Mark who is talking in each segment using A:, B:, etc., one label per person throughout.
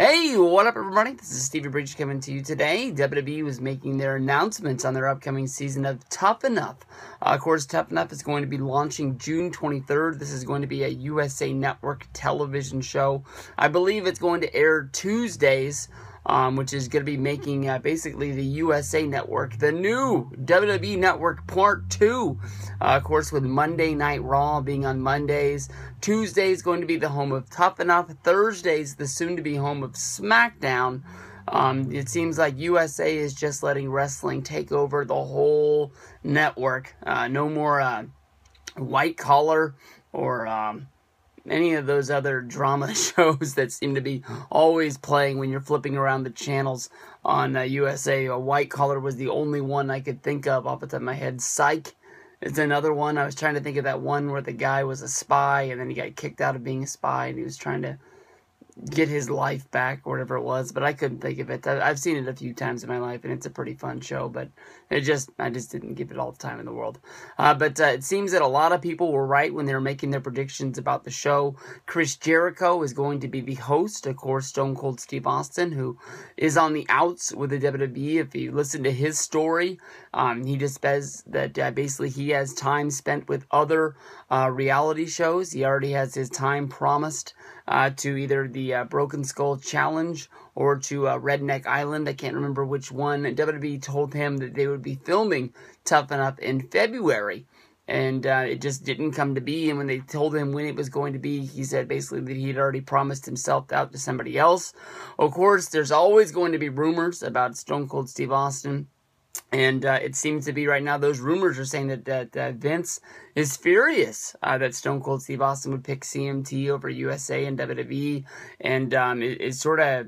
A: Hey, what up, everybody? This is Stevie Breach coming to you today. WWE was making their announcements on their upcoming season of Tough Enough. Of course, Tough Enough is going to be launching June 23rd. This is going to be a USA Network television show. I believe it's going to air Tuesdays, which is going to be making basically the USA Network, the new WWE Network Part 2. Of course, with Monday Night Raw being on Mondays. Tuesday is going to be the home of Tough Enough. Thursdays, the soon-to-be home of SmackDown. It seems like USA is just letting wrestling take over the whole network. No more White Collar or any of those other drama shows that seem to be always playing when you're flipping around the channels on USA. White Collar was the only one I could think of off the top of my head. Psych is another one. I was trying to think of that one where the guy was a spy and then he got kicked out of being a spy and he was trying to get his life back or whatever it was, but I couldn't think of it. I've seen it a few times in my life and it's a pretty fun show, but I just didn't give it all the time in the world. But it seems that a lot of people were right when they were making their predictions about the show. Chris Jericho is going to be the host, of course, Stone Cold Steve Austin, who is on the outs with the WWE. If you listen to his story, he just says that basically he has time spent with other reality shows. He already has his time promised to either the Broken Skull Challenge or to Redneck Island. I can't remember which one. WWE told him that they would be filming Tough Enough in February, and it just didn't come to be. And when they told him when it was going to be, he said basically that he'd already promised himself out to somebody else. Of course, there's always going to be rumors about Stone Cold Steve Austin. And it seems to be right now, those rumors are saying that Vince is furious that Stone Cold Steve Austin would pick CMT over USA and WWE. And it's sort of,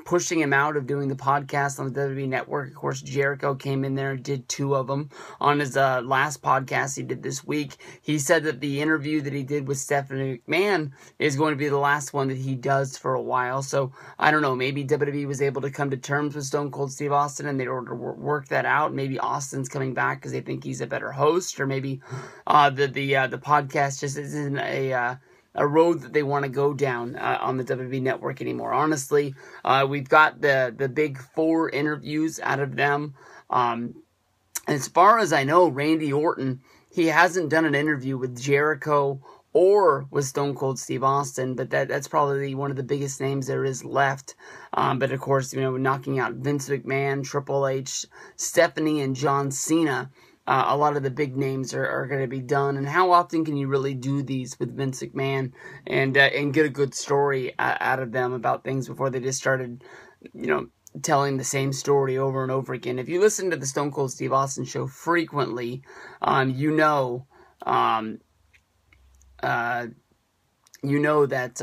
A: pushing him out of doing the podcast on the WWE Network. Of course, Jericho came in there and did 2 of them. On his last podcast he did this week, he said that the interview that he did with Stephanie McMahon is going to be the last one that he does for a while. So, I don't know, maybe WWE was able to come to terms with Stone Cold Steve Austin and they were to work that out. Maybe Austin's coming back because they think he's a better host, or maybe the podcast just isn't a road that they want to go down on the WWE Network anymore. Honestly, we've got the big 4 interviews out of them. As far as I know, Randy Orton, he hasn't done an interview with Jericho or with Stone Cold Steve Austin, but that's probably one of the biggest names there is left. But of course, knocking out Vince McMahon, Triple H, Stephanie, and John Cena, a lot of the big names are going to be done. And how often can you really do these with Vince McMahon and get a good story out of them about things before they just started, telling the same story over and over again? If you listen to the Stone Cold Steve Austin show frequently, you know that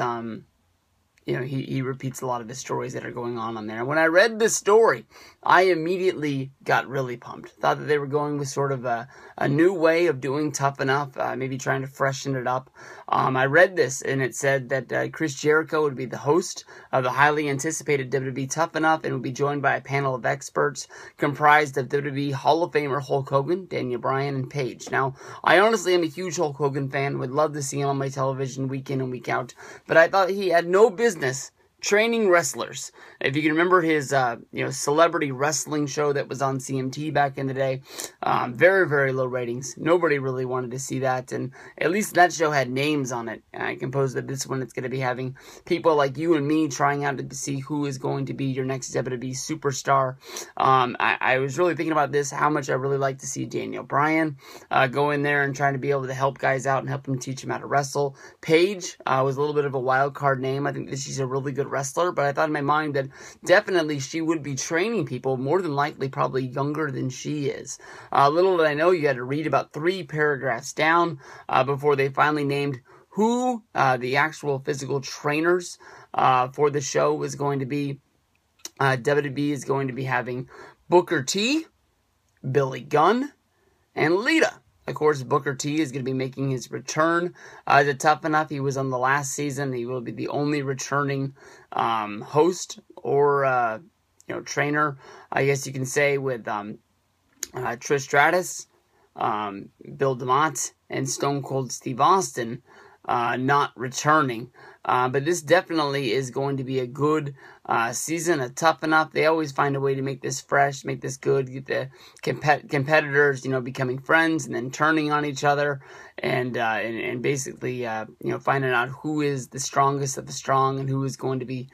A: he repeats a lot of the stories that are going on there. When I read this story, I immediately got really pumped. Thought that they were going with sort of a new way of doing Tough Enough, maybe trying to freshen it up. I read this, and it said that Chris Jericho would be the host of the highly anticipated WWE Tough Enough, and would be joined by a panel of experts comprised of WWE Hall of Famer Hulk Hogan, Daniel Bryan, and Paige. Now, I honestly am a huge Hulk Hogan fan, would love to see him on my television week in and week out, but I thought he had no business training wrestlers. If you can remember his, celebrity wrestling show that was on CMT back in the day, very, very low ratings. Nobody really wanted to see that, and at least that show had names on it. And I compose that this one, it's going to be having people like you and me trying out to see who is going to be your next WWE superstar. I was really thinking about this, how much I really like to see Daniel Bryan go in there and trying to be able to help guys out and help them teach them how to wrestle. Paige was a little bit of a wild card name. I think that she's a really good wrestler, but I thought in my mind that definitely she would be training people, more than likely probably younger than she is. Little did I know, you had to read about 3 paragraphs down before they finally named who the actual physical trainers for the show was going to be. WWE is going to be having Booker T, Billy Gunn, and Lita. Of course, Booker T is going to be making his return to Tough Enough. He was on the last season. He will be the only returning host or trainer, I guess you can say, with Trish Stratus, Bill DeMott, and Stone Cold Steve Austin not returning. But this definitely is going to be a good season, a Tough Enough. They always find a way to make this fresh, make this good, get the competitors, becoming friends and then turning on each other and basically, finding out who is the strongest of the strong and who is going to be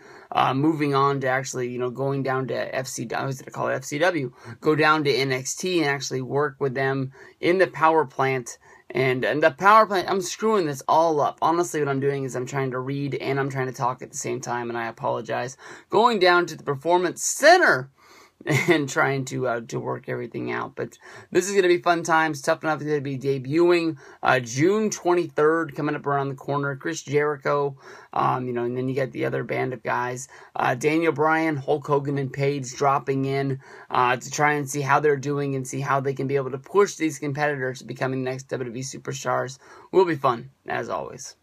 A: moving on to actually, going down to I was going to call it FCW, go down to NXT and actually work with them in the power plant. And the power plant, I'm screwing this all up. Honestly, what I'm doing is I'm trying to read and I'm trying to talk at the same time, and I apologize. Going down to the Performance Center and trying to work everything out. But this is going to be fun times. Tough Enough is going to be debuting June 23rd, coming up around the corner. Chris Jericho, and then you get the other band of guys. Daniel Bryan, Hulk Hogan, and Paige dropping in to try and see how they're doing and see how they can be able to push these competitors to becoming the next WWE superstars. Will be fun, as always.